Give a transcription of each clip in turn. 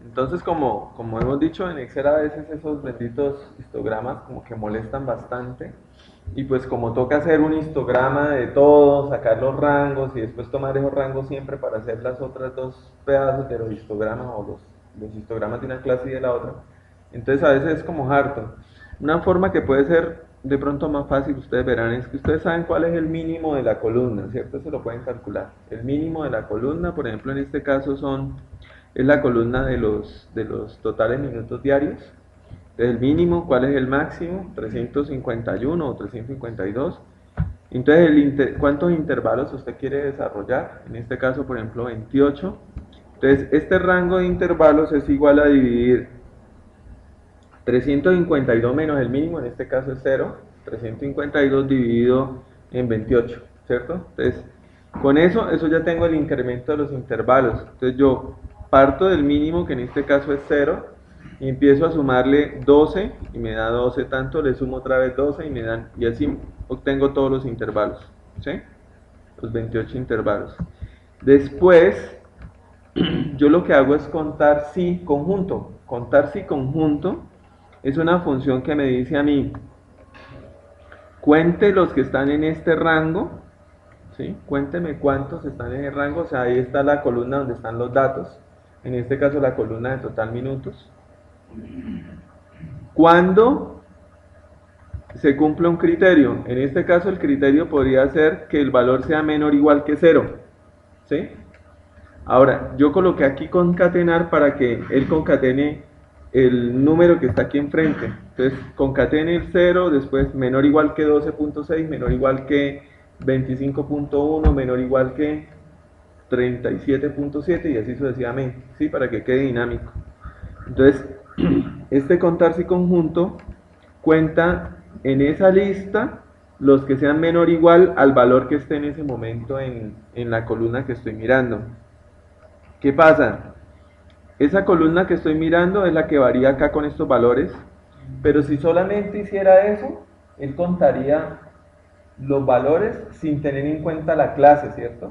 Entonces, como hemos dicho, en Excel a veces esos benditos histogramas como que molestan bastante. Y pues como toca hacer un histograma de todo, sacar los rangos y después tomar esos rangos siempre para hacer las otras dos pedazos de los histogramas o los histogramas de una clase y de la otra. Entonces a veces es como harto. Una forma que puede ser de pronto más fácil, ustedes verán, es que ustedes saben cuál es el mínimo de la columna, ¿cierto? Se lo pueden calcular. El mínimo de la columna, por ejemplo, en este caso es la columna de los totales minutos diarios. Entonces, el mínimo, ¿cuál es el máximo? 351 o 352. Entonces, ¿cuántos intervalos usted quiere desarrollar? En este caso, por ejemplo, 28. Entonces, este rango de intervalos es igual a dividir 352 menos el mínimo, en este caso es 0, 352 dividido en 28, ¿cierto? Entonces, con eso ya tengo el incremento de los intervalos. Entonces yo parto del mínimo, que en este caso es 0, y empiezo a sumarle 12, y me da 12 tanto, le sumo otra vez 12, y me dan, y así obtengo todos los intervalos, ¿sí? Los 28 intervalos. Después, yo lo que hago es contar si conjunto. Contar si conjunto es una función que me dice a mí, cuente los que están en este rango, ¿sí? Cuénteme cuántos están en el rango, o sea, ahí está la columna donde están los datos, en este caso la columna de total minutos. Cuando se cumple un criterio, en este caso el criterio podría ser que el valor sea menor o igual que 0, ¿sí? Ahora, yo coloqué aquí concatenar para que él concatene el número que está aquí enfrente. Entonces, concatene el 0, después menor o igual que 12.6, menor o igual que 25.1, menor o igual que 37.7 y así sucesivamente, ¿sí? Para que quede dinámico. Entonces, este contar si conjunto cuenta en esa lista los que sean menor o igual al valor que esté en ese momento en la columna que estoy mirando. ¿Qué pasa? Esa columna que estoy mirando es la que varía acá con estos valores, pero si solamente hiciera eso, él contaría los valores sin tener en cuenta la clase, ¿cierto?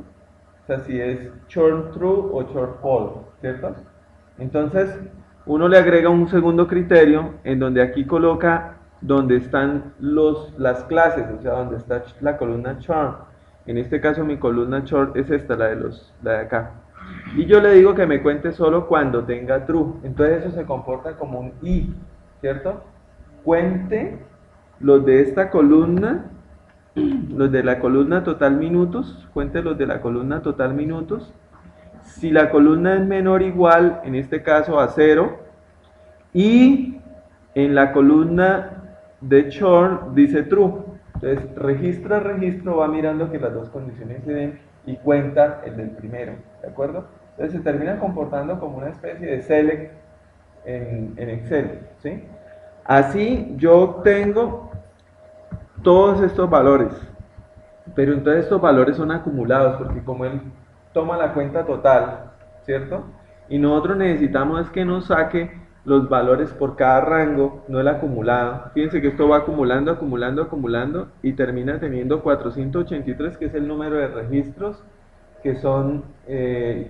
O sea, si es short true o short false, ¿cierto? Entonces, uno le agrega un segundo criterio en donde aquí coloca donde están las clases, o sea, donde está la columna short. En este caso mi columna short es esta, la de acá. Y yo le digo que me cuente solo cuando tenga true. Entonces eso se comporta como un i, ¿cierto? Cuente los de esta columna, los de la columna total minutos, cuente los de la columna total minutos. Si la columna es menor o igual, en este caso a 0, y en la columna de short dice true. Entonces, registra registro, va mirando que las dos condiciones se den y cuenta el del primero, ¿de acuerdo? Entonces se termina comportando como una especie de select en Excel, ¿sí? Así yo obtengo todos estos valores, pero entonces estos valores son acumulados porque como él toma la cuenta total, ¿cierto? Y nosotros necesitamos es que nos saque los valores por cada rango, no el acumulado. Fíjense que esto va acumulando, acumulando, acumulando y termina teniendo 483, que es el número de registros que son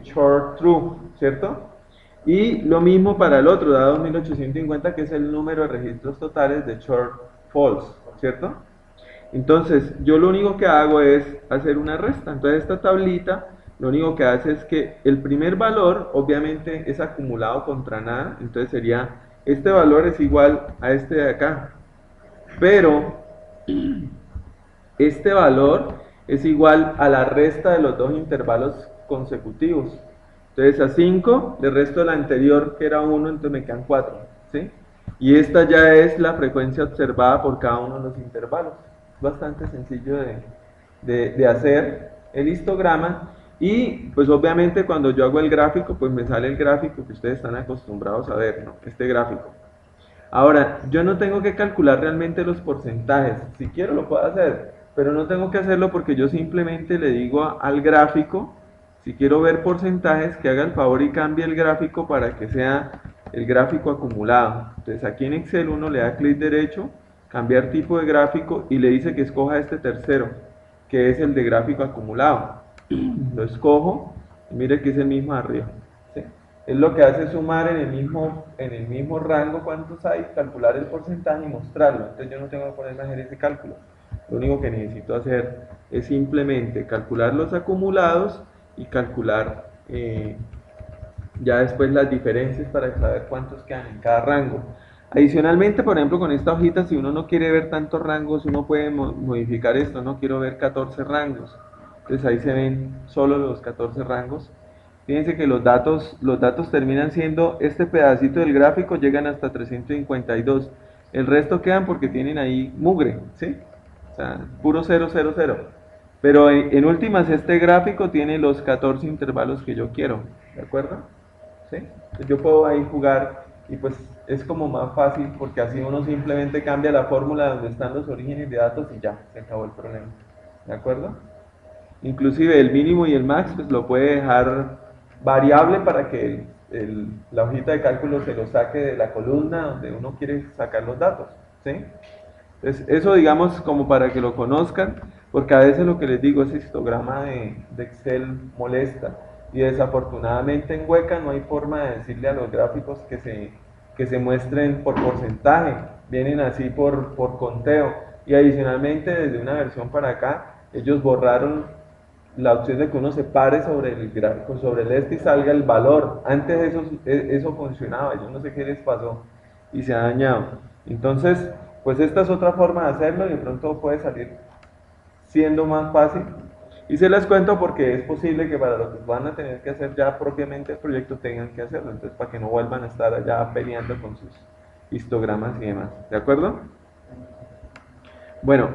short true, ¿cierto? Y lo mismo para el otro, da 2850, que es el número de registros totales de short false, ¿cierto? Entonces, yo lo único que hago es hacer una resta. Entonces, esta tablita lo único que hace es que el primer valor, obviamente, es acumulado contra nada. Entonces, sería, este valor es igual a este de acá. Pero, este valor es igual a la resta de los dos intervalos consecutivos. Entonces, a 5 le resto el anterior, que era 1, entonces me quedan 4. ¿Sí? Y esta ya es la frecuencia observada por cada uno de los intervalos. Es bastante sencillo de hacer el histograma. Y pues obviamente cuando yo hago el gráfico, pues me sale el gráfico que ustedes están acostumbrados a ver, ¿no? Este gráfico. Ahora, yo no tengo que calcular realmente los porcentajes. Si quiero lo puedo hacer, pero no tengo que hacerlo porque yo simplemente le digo al gráfico, si quiero ver porcentajes, que haga el favor y cambie el gráfico para que sea el gráfico acumulado. Entonces aquí en Excel uno le da clic derecho, cambiar tipo de gráfico y le dice que escoja este tercero, que es el de gráfico acumulado. Lo escojo y mire que es el mismo arriba, ¿sí? es lo que hace sumar en el mismo rango cuántos hay, calcular el porcentaje y mostrarlo. Entonces yo no tengo que ponerme a hacer ese cálculo. Lo único que necesito hacer es simplemente calcular los acumulados y calcular ya después las diferencias para saber cuántos quedan en cada rango. Adicionalmente, por ejemplo, con esta hojita, si uno no quiere ver tantos rangos, uno puede modificar esto, no quiero ver 14 rangos. Entonces ahí se ven solo los 14 rangos. Fíjense que los datos terminan siendo, este pedacito del gráfico llegan hasta 352. El resto quedan porque tienen ahí mugre, ¿sí? O sea, puro 0, 0, 0. Pero en últimas, este gráfico tiene los 14 intervalos que yo quiero, ¿de acuerdo? ¿Sí? Entonces yo puedo ahí jugar y pues es como más fácil porque así uno simplemente cambia la fórmula donde están los orígenes de datos y ya, se acabó el problema. ¿De acuerdo? Inclusive el mínimo y el max pues lo puede dejar variable para que la hojita de cálculo se lo saque de la columna donde uno quiere sacar los datos. ¿Sí? Entonces, eso digamos como para que lo conozcan, porque a veces lo que les digo, ese histograma de Excel molesta y desafortunadamente en Hueca no hay forma de decirle a los gráficos que se muestren por porcentaje, vienen así por conteo y adicionalmente desde una versión para acá ellos borraron la opción de que uno se pare sobre el gráfico, sobre el este y salga el valor. Antes eso funcionaba, yo no sé qué les pasó y se ha dañado. Entonces, pues esta es otra forma de hacerlo y de pronto puede salir siendo más fácil. Y se les cuento porque es posible que para lo que van a tener que hacer ya propiamente el proyecto tengan que hacerlo, entonces para que no vuelvan a estar allá peleando con sus histogramas y demás. ¿De acuerdo? Bueno,